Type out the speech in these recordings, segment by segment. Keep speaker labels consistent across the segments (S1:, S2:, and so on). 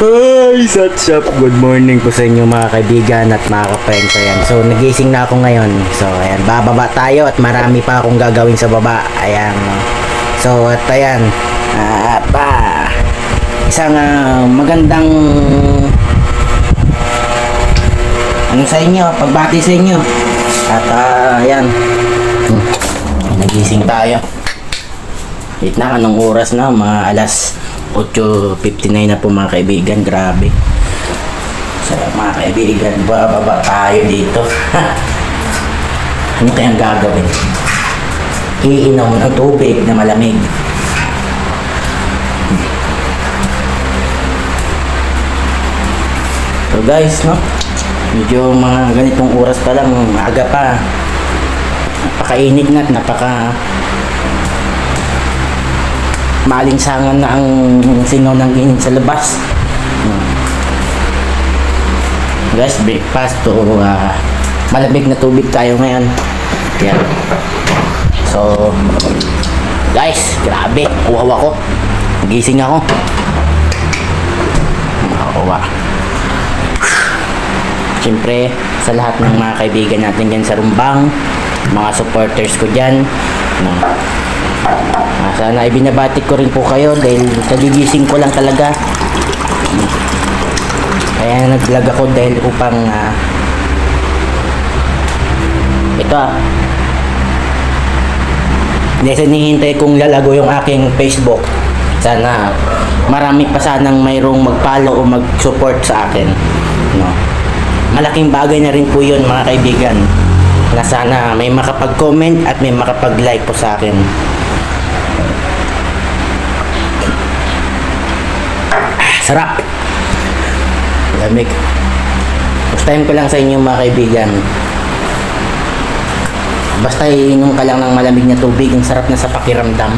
S1: Hi, what's up? Good morning po sa inyo mga kaibigan at mga ka-friends. Ayan. So, nagising na ako ngayon. So, ayan, bababa tayo at marami pa akong gagawin sa baba. Ayan. No? So, at ayan. Isang magandang ano sa inyo, pagbati sa inyo. At ayan. Nagising tayo. Wait na, anong oras na? Mga alas 8:59 na po mga kaibigan. Grabe. So mga kaibigan, bababa tayo dito. Ano kayang gagawin? Iinom ng tubig na malamig. So guys, no? Medyo mga ganitong oras pa lang, aga pa. Napakainit na at maalinsangan na ang singaw ng init sa labas. Guys, breakfast to malamig na tubig tayo ngayon. Yan. So guys, grabe, uhaw ako. Gising ako. Uhaw. Siyempre, sa lahat ng mga kaibigan natin dyan sa Rumbang, mga supporters ko dyan, sana ibinabati ko rin po kayo dahil kagigising ko lang talaga. Kaya nag-vlog ako dahil upang hinihintay kong lalago yung aking Facebook. Sana marami pa sanang mayroong mag-follow o mag-support sa akin, no? Malaking bagay na rin po yun mga kaibigan, na sana may makapag-comment at may makapag-like po sa akin. Sarap. Lamig. First time ko lang sa inyo mga kaibigan. Basta iinom ka lang ng malamig na tubig, ang sarap na sa pakiramdam.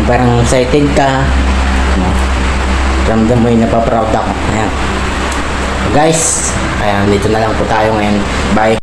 S1: Parang excited ka. Ramdam mo yung napaproud ako. Ayan. So guys, ayan, dito na lang po tayo ngayon. Bye.